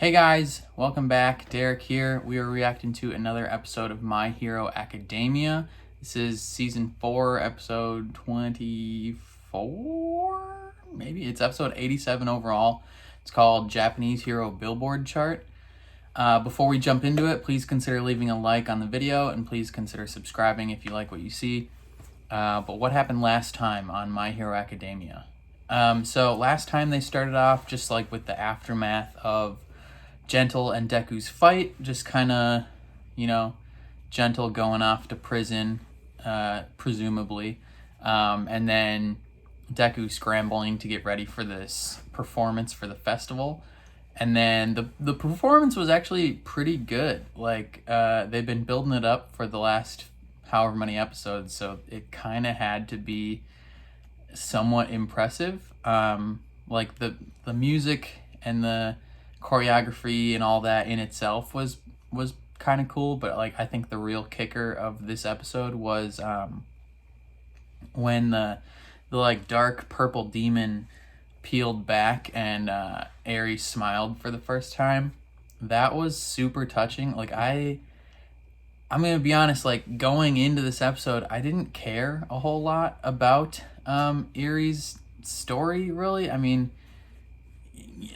Hey guys, welcome back. Derek here. We are reacting to another episode of My Hero Academia. This is season 4, episode 24? Maybe it's episode 87 overall. It's called Japanese Hero Billboard Chart. Before we jump into it, please consider leaving a like on the video and please consider subscribing if you like what you see. But what happened last time on My Hero Academia? So last time they started off just like with the aftermath of Gentle and Deku's fight, just kind of, Gentle going off to prison, presumably, and then Deku scrambling to get ready for this performance for the festival. And then the performance was actually pretty good. Like, they've been building it up for the last however many episodes, so it kind of had to be somewhat impressive. Like the music and the choreography and all that in itself was kind of cool, but like I think the real kicker of this episode was when the like dark purple demon peeled back and Aries smiled for the first time. That was super touching. Like I'm gonna be honest, like going into this episode I didn't care a whole lot about Aries' story, really. I mean,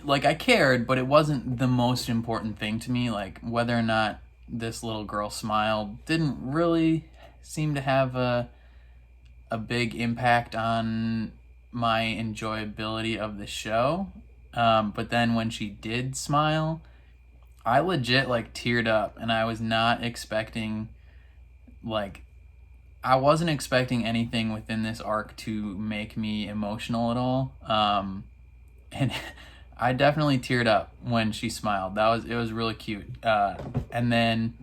like I cared, but it wasn't the most important thing to me. Like whether or not this little girl smiled didn't really seem to have a big impact on my enjoyability of the show. But then when she did smile, I legit like teared up, and I was not expecting, like, I wasn't expecting anything within this arc to make me emotional at all. And I definitely teared up when she smiled. It was really cute. And then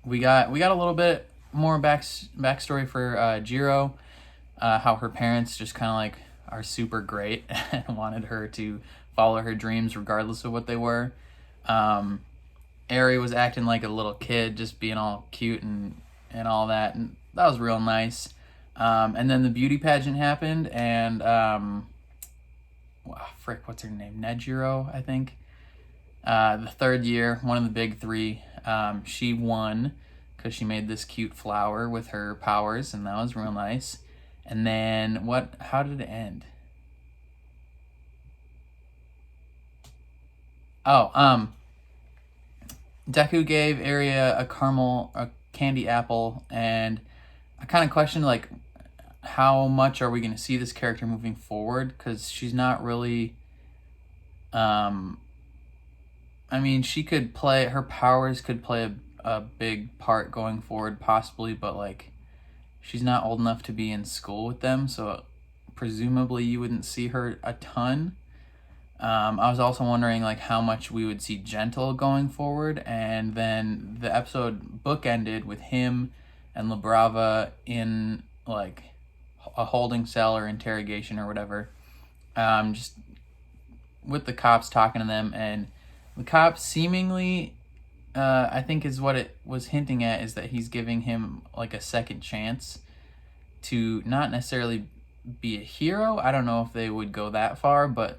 we got a little bit more backstory for Jiro, how her parents just kind of like are super great and wanted her to follow her dreams regardless of what they were. Ari was acting like a little kid, just being all cute and all that, and that was real nice. And then the beauty pageant happened, and what's her name? Nejiro, I think. The third year, one of the big three, she won because she made this cute flower with her powers, and that was real nice. And then how did it end? Oh, Deku gave Aria a candy apple, and I kind of questioned, like, how much are we going to see this character moving forward, because she's not really, I mean, her powers could play a big part going forward possibly, but like she's not old enough to be in school with them, so presumably you wouldn't see her a ton. I was also wondering like how much we would see Gentle going forward, and then the episode bookended with him and La Brava in like a holding cell or interrogation or whatever, just with the cops talking to them, and the cops seemingly, I think is what it was hinting at, is that he's giving him like a second chance to not necessarily be a hero. I don't know if they would go that far, but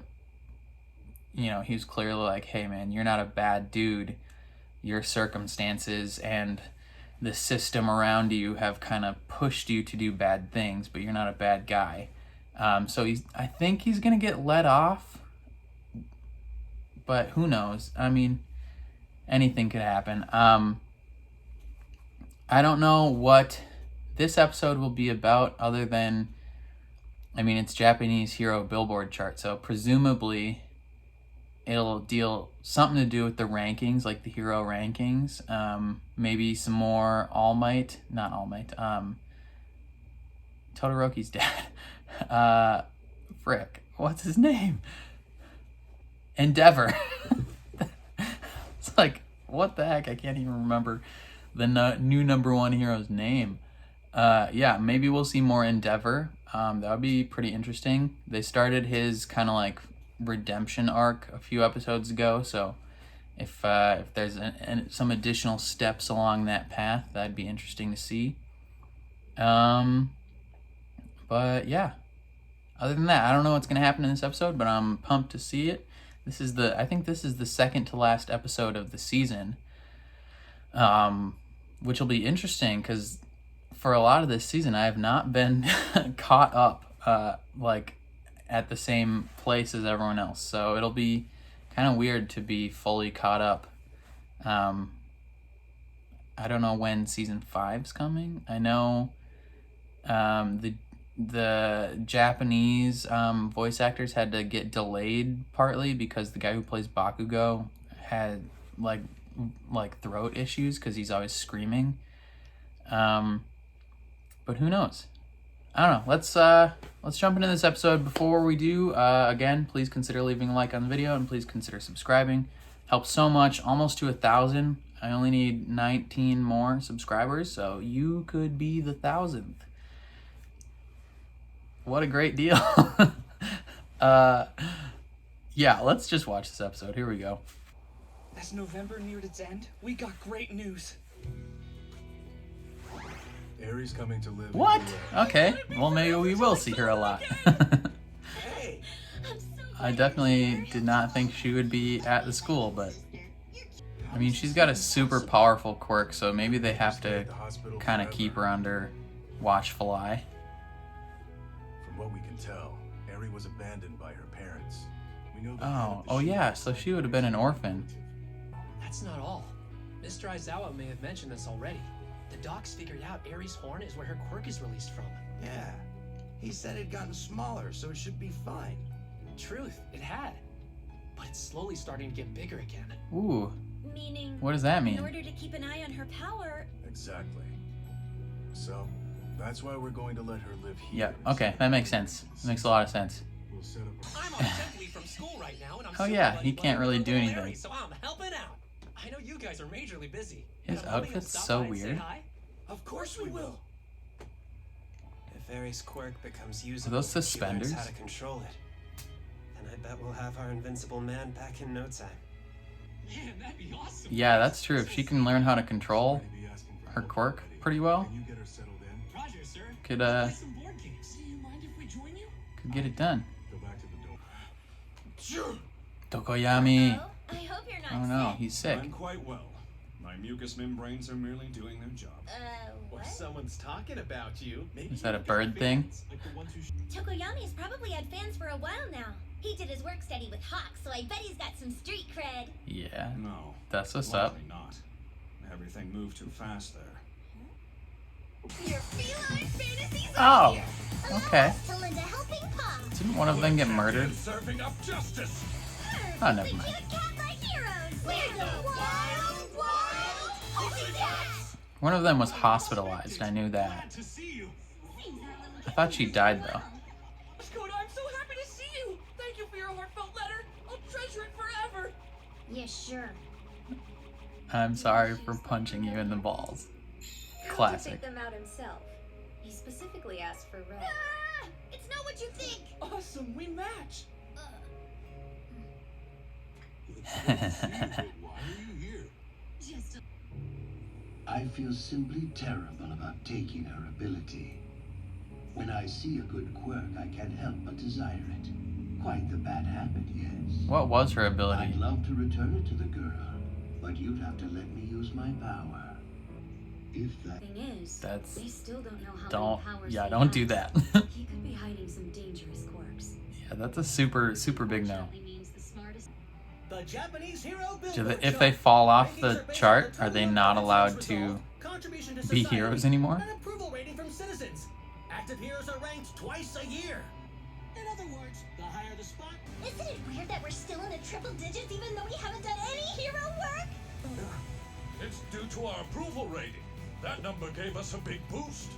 he was clearly like, hey man, you're not a bad dude. Your circumstances and the system around you have kind of pushed you to do bad things, but you're not a bad guy. So I think he's gonna get let off, but who knows? I mean, anything could happen. I don't know what this episode will be about, other than, I mean, it's Japanese Hero Billboard Chart, so presumably it'll deal something to do with the rankings, like the hero rankings. Maybe some more Todoroki's dad. What's his name? Endeavor. It's like, what the heck? I can't even remember the new number one hero's name. Yeah, maybe we'll see more Endeavor. That would be pretty interesting. They started his kind of like redemption arc a few episodes ago, so if there's some additional steps along that path, that'd be interesting to see. But yeah, other than that, I don't know what's gonna happen in this episode, but I'm pumped to see it. I think this is the second to last episode of the season, which will be interesting because for a lot of this season, I have not been caught up like at the same place as everyone else. So it'll be kind of weird to be fully caught up. I don't know when season 5's coming. I know the Japanese voice actors had to get delayed partly because the guy who plays Bakugo had like throat issues because he's always screaming. But who knows? I don't know. Let's jump into this episode. Before we do, again, please consider leaving a like on the video and please consider subscribing. Helps so much. Almost to 1,000. I only need 19 more subscribers, so you could be the 1,000th. What a great deal. Yeah, let's just watch this episode. Here we go. As November neared its end, we got great news. Aries coming to live. What? Okay. Well, maybe we will see her a lot. Hey, I definitely did not think she would be at the school, but I mean, she's got a super powerful quirk, so maybe they have to kind of keep her under watchful eye. From what we can tell, Aries was abandoned by her parents. We know the Oh yeah, so she would have been an orphan. That's not all. Mr. Aizawa may have mentioned this already. The docs figured out Aries' horn is where her quirk is released from. Yeah. He said it'd gotten smaller, so it should be fine. Truth, it had. But it's slowly starting to get bigger again. Ooh, Meaning, what does that in mean? order to keep an eye on her power, Exactly. So, that's why we're going to let her live here. Yeah, okay, that makes sense. That makes a lot of sense. We'll set up I'm on temp leave from school right now, and I'm Oh super yeah, buddy he can't buddy really with do little anything. Aries, so I'm helping out. I know you guys are majorly busy. His But I'm hoping outfit's you'll stop so by and say weird. hi. of course we will. If Aries' quirk becomes Are usable, those she learns suspenders? how to control it. And I bet we'll have our invincible man back in no time. Man, that'd be awesome. Yeah, that's true. If she can learn how to control maybe asking for her help quirk already. pretty well, Can you get her settled in? Roger, sir. could Let's play some board games. Do you mind if we join you? could get it done. Go back to the door. Tokoyami. oh, I hope you're not Oh no, sick. he's sick. I'm quite well. My mucus membranes are merely doing their job. What? Someone's talking about you. Maybe Is that a you've got bird thing? fans, like the ones who Tokoyami's probably had fans for a while now. He did his work study with Hawk, so I bet he's got some street cred. Yeah, No, that's what's up. likely not. Everything moved too fast there. Your feline fantasies Oh, are here. Allow okay. us to lend a helping paw. Didn't one of them get murdered? Serving up justice. Oh, never The mind. cute cat-like heroes. We're the wild pussycats. One of them was hospitalized. I knew that. To see you. I thought she died though. Dakota, I'm so happy to see you. Thank you for your heartfelt letter. I'll treasure it forever. Yeah, sure. I'm sorry for punching you in the balls. Classic. them out himself. He specifically asked for red. Ah, it's not what you think. Awesome, we match. Why are you here? I feel simply terrible about taking her ability. When I see a good quirk, I can't help but desire it. Quite the bad habit, yes. What was her I'd ability? love to return it to the girl, but you'd have to let me use my power. If that... Thing is, That's they still don't know how don't. many powers Yeah, he don't do has. that. He could be hiding some dangerous quirks. Yeah, that's a super big no. Means the smartest. The Japanese hero Do Billboard if they show. fall off Rankings the are based chart, on the are they total not audience allowed result, to contribution to be society, heroes anymore? and approval rating from citizens. Active heroes are ranked twice a year. In other words, the higher the spot. Isn't it weird that we're still in the triple digits even though we haven't done any hero work? It's due to our approval rating. That number gave us a big boost.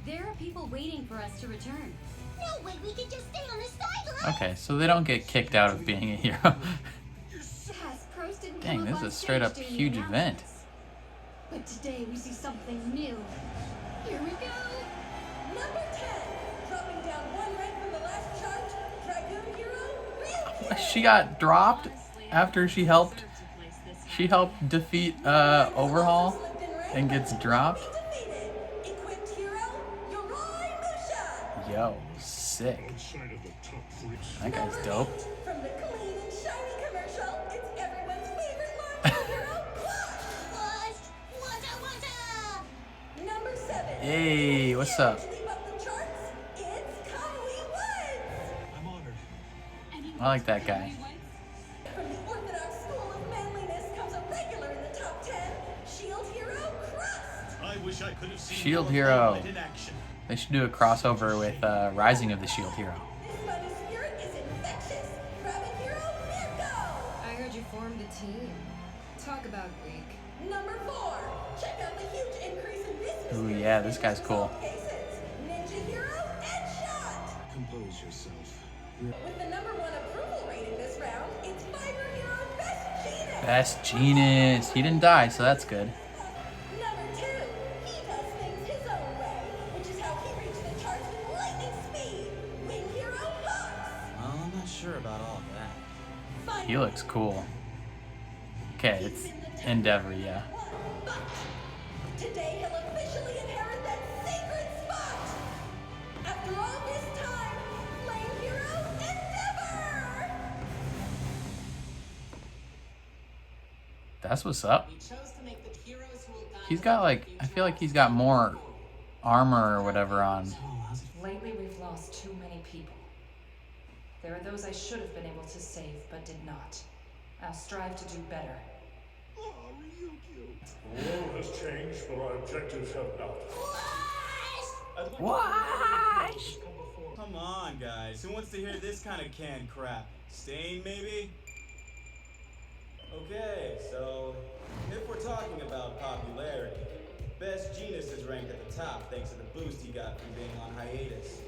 There are people waiting for us to return. No way, we could just stay on the sideline. Okay, so they don't get kicked out of being a hero. Past pros didn't Dang, come this up is on a straight up stage doing huge the event. announcements. But today we see something new. Here we go. Number 10, dropping down one rank from the last chart, Dragoon Hero Ryuki. She got dropped after she helped defeat Overhaul and gets dropped. Defeated. Equipped hero, Yoroi Musha. Yo, sick. That guy's dope. From the clean and shiny Hey, what's up? I'm honored. I like that guy. From the Orthodox School of Manliness comes a regular in the top 10, Shield Hero Crust. I wish I could have seen Shield more Hero. Fortnite in action. They should do a crossover with Rising of the Shield Hero. This mighty spirit is infectious. Rabbit Hero Mirko. I heard you formed a team. Talk about Greek. Number 4. Check out the huge increase in business. Ooh, yeah, this guy's cool. Cases. Ninja Hero Headshot. Compose yourself. With the number 1 approval rating this round, it's Fiber Hero Best Genius. Best Genius. He didn't die, so that's good. Number 2. He does things his own way, which is how he reached the charts with lightning speed. Wing Hero Hux. Well, I'm not sure about all of that. Finally, He looks cool. Okay, it's Endeavor, yeah. But today he'll officially inherit that sacred spot. After all this time, Flame Hero Endeavor. That's what's up. He's got like, I feel like he's got more armor or whatever on. Lately, we've lost too many people. There are those I should have been able to save, but did not. I'll strive to do better. The world has changed, but our objectives have not. What? Come on, guys. Who wants to hear this kind of canned crap? Stain, maybe? Okay, so if we're talking about popularity, Best Genius is ranked at the top thanks to the boost he got from being on hiatus.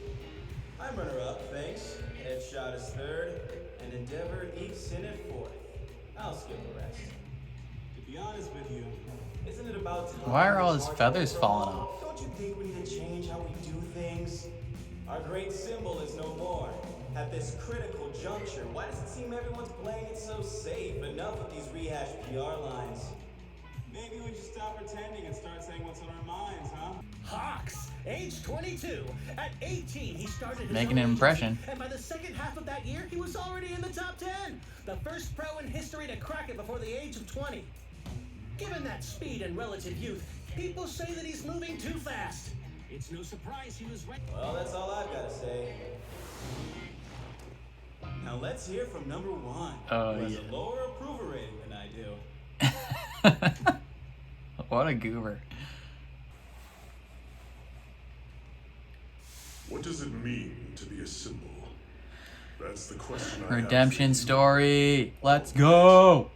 I'm runner-up, thanks. Headshot is third, and Endeavor ekes in at fourth. I'll skip the rest. To be honest with you, isn't it about time? Why are all his feathers falling off? Don't you think we need to change how we do things? Our great symbol is no more. At this critical juncture, why does it seem everyone's playing it so safe? Enough with these rehashed PR lines. Maybe we should stop pretending and start saying what's on our minds, huh? Hawks, age 22. At 18, he started his Making own an impression. agency, and by the second half of that year, he was already in the top 10. The first pro in history to crack it before the age of 20. Given that speed and relative youth, people say that he's moving too fast. It's no surprise he was right. Well, that's all I've got to say. Now let's hear from number 1, Oh, who has yeah. a lower approval rating than I do. What a goober. What does it mean to be a symbol? That's the question I have. Redemption story. Let's go.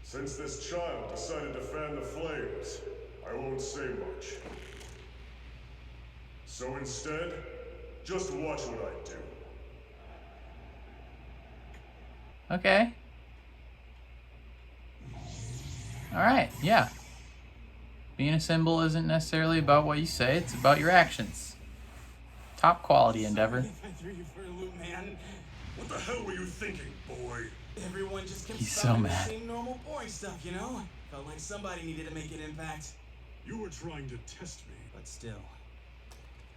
Since this child decided to fan the flames, I won't say much. So instead, just watch what I do. Okay. Alright, yeah. Being a symbol isn't necessarily about what you say, it's about your actions. Top quality, Endeavor. If I threw you for a loop, man. What the hell were you thinking, boy? Everyone just kept He's so spouting the mad. same normal boring stuff, you know? Felt like somebody needed to make an impact. You were trying to test me. But still,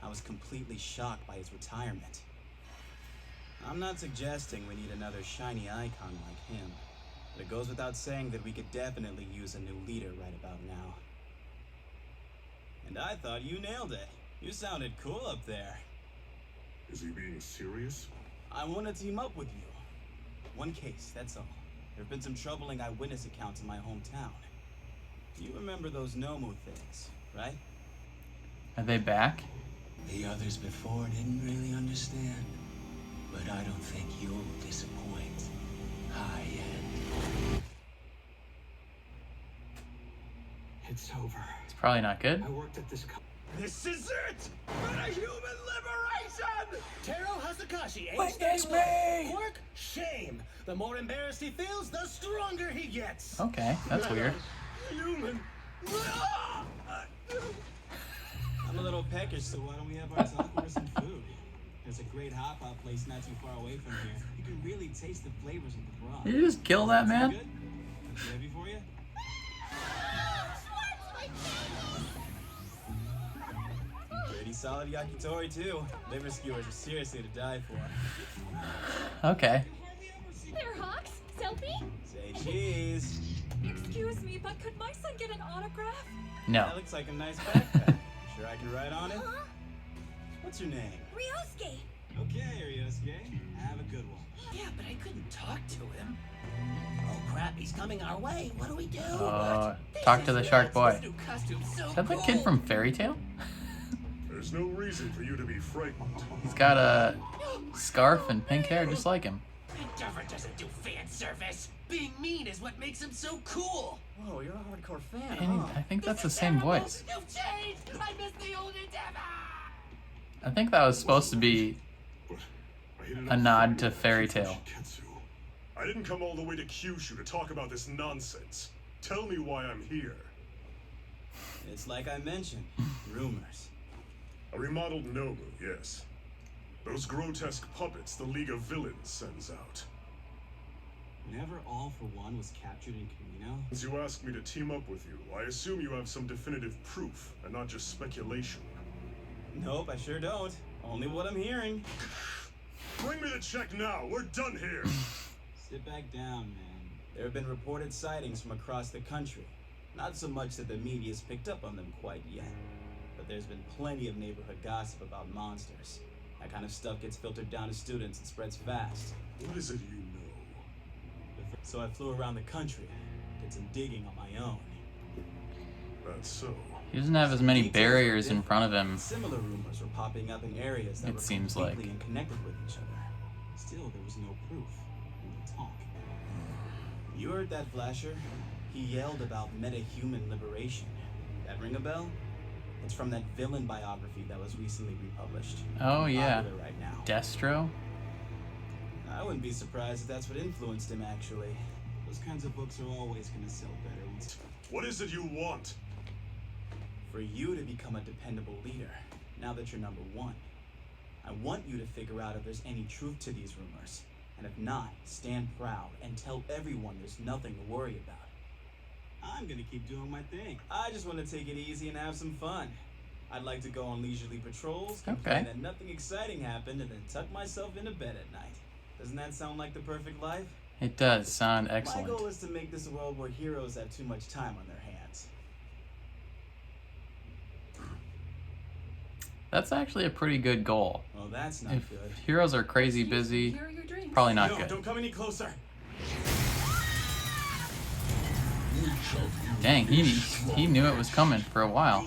I was completely shocked by his retirement. I'm not suggesting we need another shiny icon like him, but it goes without saying that we could definitely use a new leader right about now. And I thought you nailed it. You sounded cool up there. Is he being serious? I want to team up with you. One case, that's all. There have been some troubling eyewitness accounts in my hometown. You remember those Nomu things, right? Are they back? The others before didn't really understand, but I don't think you'll disappoint. High-end. It's over. It's probably not good. I worked at this This is it! For the human liberation! Taro Hasakashi, age 31. Quirk, shame. The more embarrassed he feels, the stronger he gets. Okay, that's weird. Human. I'm a little peckish, so why don't we have our talk over some food? There's a great hot pot place not too far away from here. You can really taste the flavors of the broth. Did you just kill that man? Good? Too heavy for you? Pretty solid yakitori too. Liver skewers are seriously to die for. Okay. There, Hawks. Selfie? Say cheese. Excuse me, but could my son get an autograph? No. That looks like a nice backpack. Sure I can ride on it? What's your name? Ryosuke! Okay, Ryosuke. Have a good one. Yeah, but I couldn't talk to him. Oh crap, he's coming our way. What do we do? Talk to the shark boy. This new costume's so Is that the cool. kid from Fairy Tale? There's no reason for you to be frightened. He's got a scarf and pink hair just like him. Endeavor doesn't do fan service. Being mean is what makes him so cool. Whoa, you're a hardcore fan, And huh? I think that's the same voice. You've changed. I miss the old Endeavor. I think that was supposed to be a nod to Fairy Tale. I didn't come all the way to Kyushu to talk about this nonsense. Tell me why I'm here. It's like I mentioned, rumors. A remodeled Nobu, yes. Those grotesque puppets the League of Villains sends out. Never All for One was captured in Camino? Since you asked me to team up with you, I assume you have some definitive proof, and not just speculation. Nope, I sure don't. Only what I'm hearing. Bring me the check now, we're done here! Sit back down, man. There have been reported sightings from across the country. Not so much that the media's picked up on them quite yet. But there's been plenty of neighborhood gossip about monsters. That kind of stuff gets filtered down to students and spreads fast. What is it you know? So I flew around the country, did some digging on my own. That's so. He doesn't have as many barriers in front of him. Similar rumors were popping up in areas that It were seems completely like. unconnected with each other. Still, there was no proof. Only talk. You heard that, Flasher? He yelled about meta-human liberation. That ring a bell? It's from that villain biography that was recently republished. Oh yeah. Popular right now. Destro? I wouldn't be surprised if that's what influenced him, actually. Those kinds of books are always going to sell better. What is it you want? For you to become a dependable leader, now that you're number one. I want you to figure out if there's any truth to these rumors. And if not, stand proud and tell everyone there's nothing to worry about. I'm gonna keep doing my thing. I just want to take it easy and have some fun. I'd like to go on leisurely patrols, complain that nothing exciting happened, and then tuck myself into bed at night. Doesn't that sound like the perfect life? It does sound excellent. My goal is to make this a world where heroes have too much time on their hands. That's actually a pretty good goal. Well, that's not If good. heroes are crazy busy, probably not No, good. don't come any closer. Dang, he knew it was coming for a while.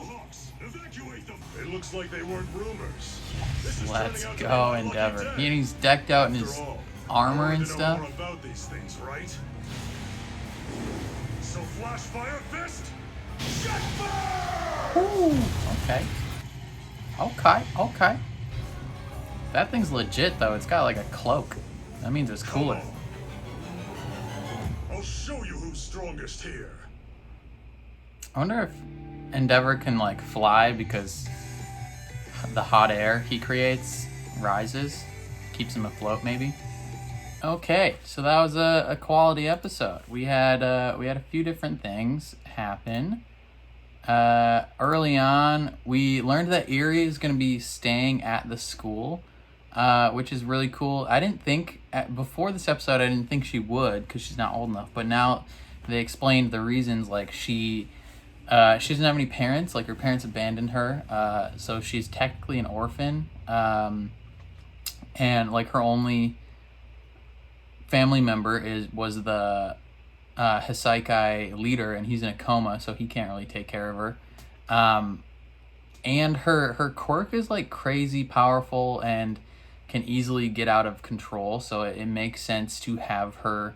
It looks like they weren't rumors. This is Let's turning out to be go, my lucky Endeavor. day. He's decked out in his After all, armor I and wanted to know stuff. more about these things, right? So flash fire fist, jet fire! Ooh, okay. Okay. That thing's legit though. It's got like a cloak. That means it's cooler. I'll show you who's strongest here. I wonder if Endeavor can like fly because the hot air he creates rises, keeps him afloat maybe. Okay, so that was a quality episode. We had a few different things happen. Early on, we learned that Erie is going to be staying at the school, which is really cool. I didn't think before this episode I didn't think she would because she's not old enough. But now they explained the reasons. Like she doesn't have any parents. Like her parents abandoned her, so she's technically an orphan. And like her only family member was the Hisaikai leader, and he's in a coma, so he can't really take care of her. And her quirk is like crazy powerful and can easily get out of control, so it makes sense to have her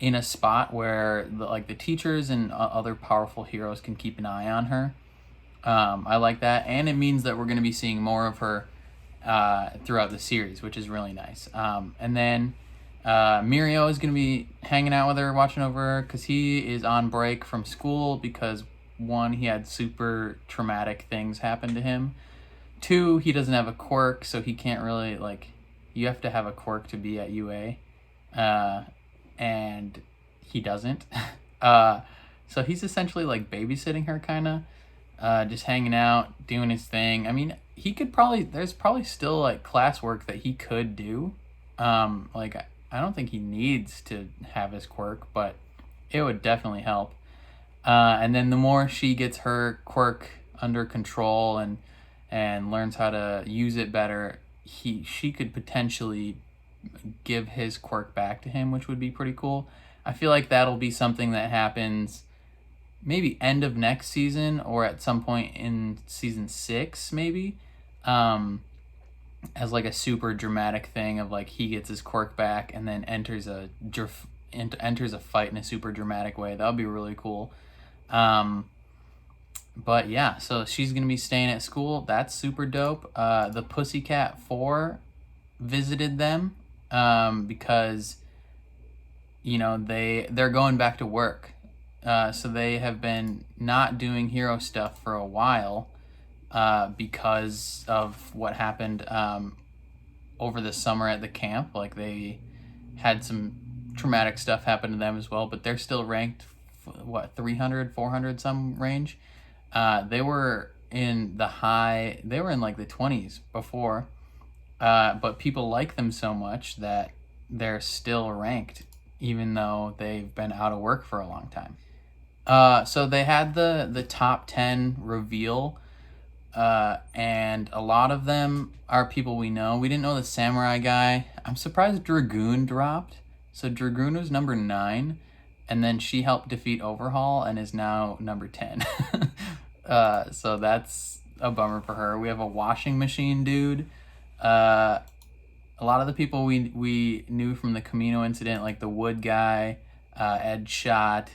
in a spot where the teachers and other powerful heroes can keep an eye on her. I like that, and it means that we're going to be seeing more of her throughout the series, which is really nice. And then Mirio is going to be hanging out with her, watching over her, because he is on break from school because, one, he had super traumatic things happen to him. Two, he doesn't have a quirk, so he can't really, you have to have a quirk to be at UA. And he doesn't. So he's essentially, babysitting her, kind of. Just hanging out, doing his thing. I mean, there's probably still, classwork that he could do. I don't think he needs to have his quirk, but it would definitely help. And then the more she gets her quirk under control and learns how to use it better, she could potentially give his quirk back to him, which would be pretty cool. I feel like that'll be something that happens maybe end of next season or at some point in season 6, maybe, as like a super dramatic thing of like he gets his quirk back and then enters a fight in a super dramatic way. That would be really cool. But yeah, so she's gonna be staying at school. That's super dope. The Pussycat 4 visited them because they're going back to work. So they have been not doing hero stuff for a while because of what happened over the summer at the camp. Like they had some traumatic stuff happen to them as well, but they're still ranked 300, 400 some range. They were in like the 20s before, but people like them so much that they're still ranked even though they've been out of work for a long time. So they had the top 10 reveal, and a lot of them are people we know. We didn't know the samurai guy. I'm surprised Dragoon dropped. So Dragoon was number 9, and then she helped defeat Overhaul and is now number 10. So that's a bummer for her. We have a washing machine dude. A lot of the people we knew from the Camino incident, like the Wood guy, Ed Shot,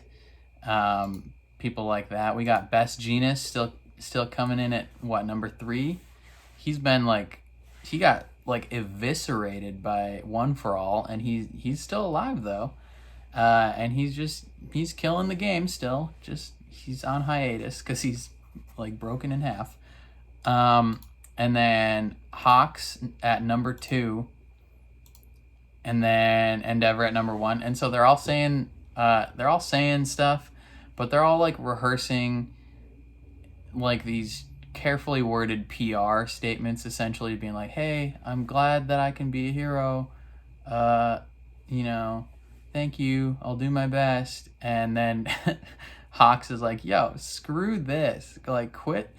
people like that. We got Best Genus still coming in at number 3. He got like eviscerated by One for All, and he's still alive though, and he's killing the game still. Just he's on hiatus because he's like broken in half. And then Hawks at number 2, and then Endeavor at number 1. And so they're all saying stuff, but they're all like rehearsing like these carefully worded PR statements, essentially being like, hey, I'm glad that I can be a hero. Thank you. I'll do my best. And then Hawks is like, yo, screw this. Like, quit.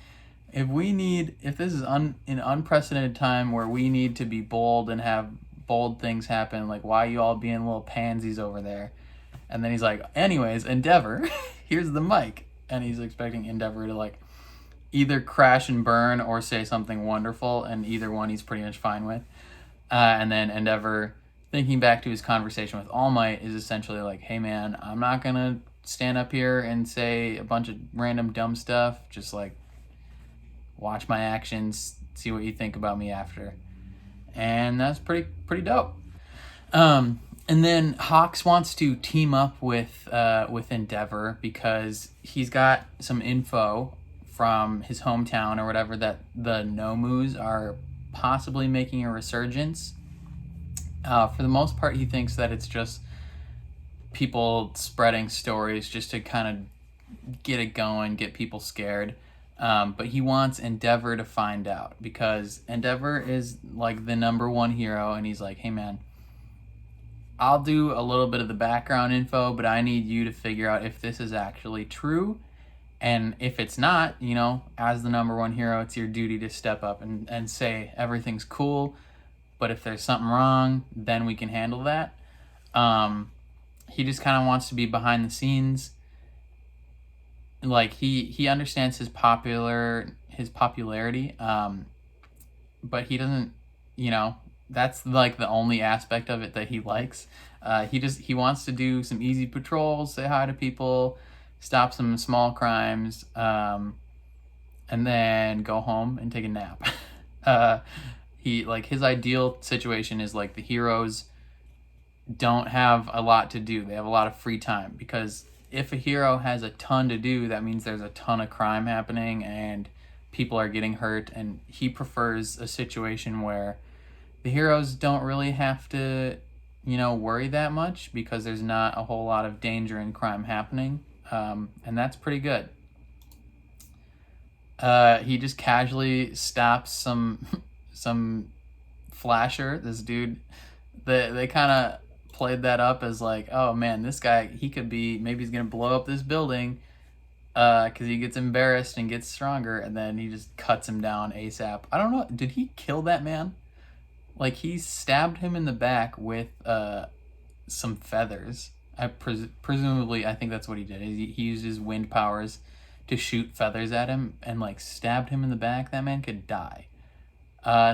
If this is an unprecedented time where we need to be bold and have bold things happen, like, why are you all being little pansies over there? And then he's like, anyways, Endeavor, here's the mic. And he's expecting Endeavor to like either crash and burn or say something wonderful, and either one he's pretty much fine with. And then Endeavor, thinking back to his conversation with All Might, is essentially like, hey man, I'm not gonna stand up here and say a bunch of random dumb stuff. Just like watch my actions, see what you think about me after. And that's pretty dope. And then Hawks wants to team up with Endeavor because he's got some info from his hometown or whatever that the Nomus are possibly making a resurgence. For the most part, he thinks that it's just people spreading stories just to kind of get it going, get people scared. But he wants Endeavor to find out because Endeavor is like the number 1 hero, and he's like, hey man, I'll do a little bit of the background info, but I need you to figure out if this is actually true. And if it's not, as the number 1 hero, it's your duty to step up and say everything's cool. But if there's something wrong, then we can handle that. He just kind of wants to be behind the scenes. Like he understands his popularity, but he doesn't, that's like the only aspect of it that he likes. He wants to do some easy patrols, say hi to people, stop some small crimes, and then go home and take a nap. His ideal situation is like the heroes don't have a lot to do. They have a lot of free time, because if a hero has a ton to do, that means there's a ton of crime happening and people are getting hurt, and he prefers a situation where the heroes don't really have to, worry that much because there's not a whole lot of danger and crime happening. And that's pretty good. He just casually stops some flasher, this dude. They kind of played that up as like, oh man, this guy, maybe he's gonna blow up this building. because he gets embarrassed and gets stronger, and then he just cuts him down ASAP. I don't know, did he kill that man? Like, he stabbed him in the back with some feathers. Presumably, I think that's what he did. He used his wind powers to shoot feathers at him and, like, stabbed him in the back. That man could die.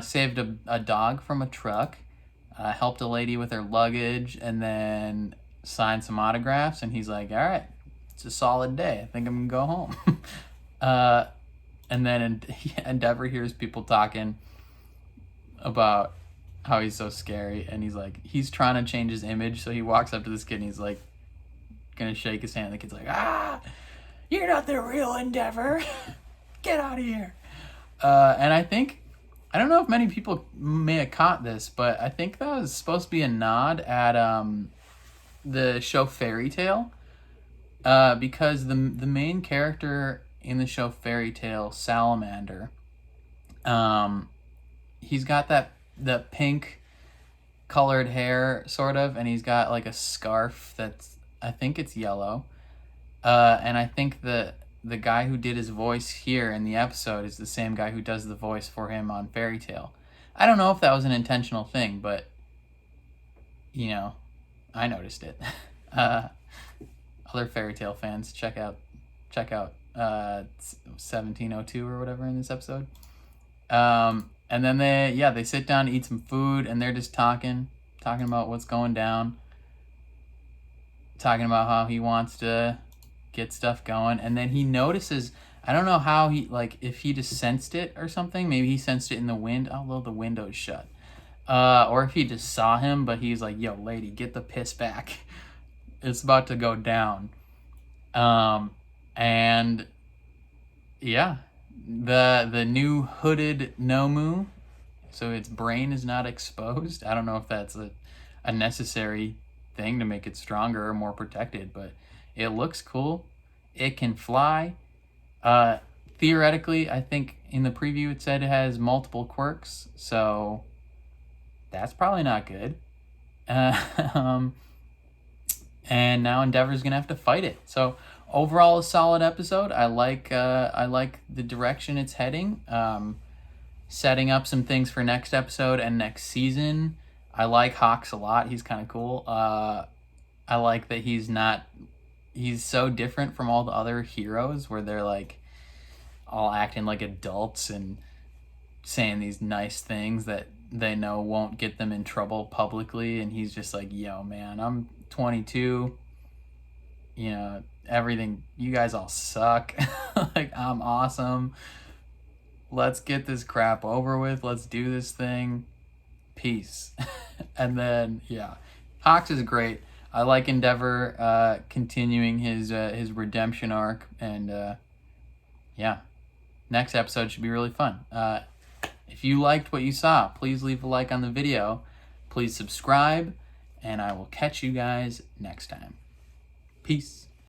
Saved a dog from a truck. Helped a lady with her luggage, and then signed some autographs. And he's like, all right, it's a solid day. I think I'm gonna go home. And then Endeavor hears people talking about how he's so scary, and he's like, he's trying to change his image, so he walks up to this kid and he's like gonna shake his hand. The kid's like, you're not the real Endeavor. Get out of here. And I don't know if many people may have caught this, but I think that was supposed to be a nod at the show Fairy Tail, because the main character in the show Fairy Tail, Salamander, he's got the pink colored hair, sort of, and he's got like a scarf that's, I think it's yellow. And I think the guy who did his voice here in the episode is the same guy who does the voice for him on Fairy Tail. I don't know if that was an intentional thing, but, you know, I noticed it. Other Fairy Tail fans, check out 1702 or whatever in this episode. And then they sit down to eat some food, and they're just talking about what's going down, talking about how he wants to get stuff going. And then he notices, I don't know how he, like, if he just sensed it or something. Maybe he sensed it in the wind, although the window's shut. Or if he just saw him, but he's like, yo, lady, get the piss back. It's about to go down. And yeah, the new hooded Nomu, so its brain is not exposed. I don't know if that's a necessary thing to make it stronger or more protected, but it looks cool. It can fly. Theoretically, I think in the preview it said it has multiple quirks, so that's probably not good. And now Endeavor's gonna have to fight it. So overall, a solid episode. I like the direction it's heading. Setting up some things for next episode and next season. I like Hawks a lot. He's kind of cool. I like that he's so different from all the other heroes, where they're like all acting like adults and saying these nice things that they know won't get them in trouble publicly. And he's just like, yo, man, I'm 22. You know, everything, you guys all suck. Like, I'm awesome. Let's get this crap over with. Let's do this thing. Peace. And then, yeah, Hawks is great. I like Endeavor continuing his redemption arc. And yeah, next episode should be really fun. If you liked what you saw, please leave a like on the video. Please subscribe. And I will catch you guys next time. Peace.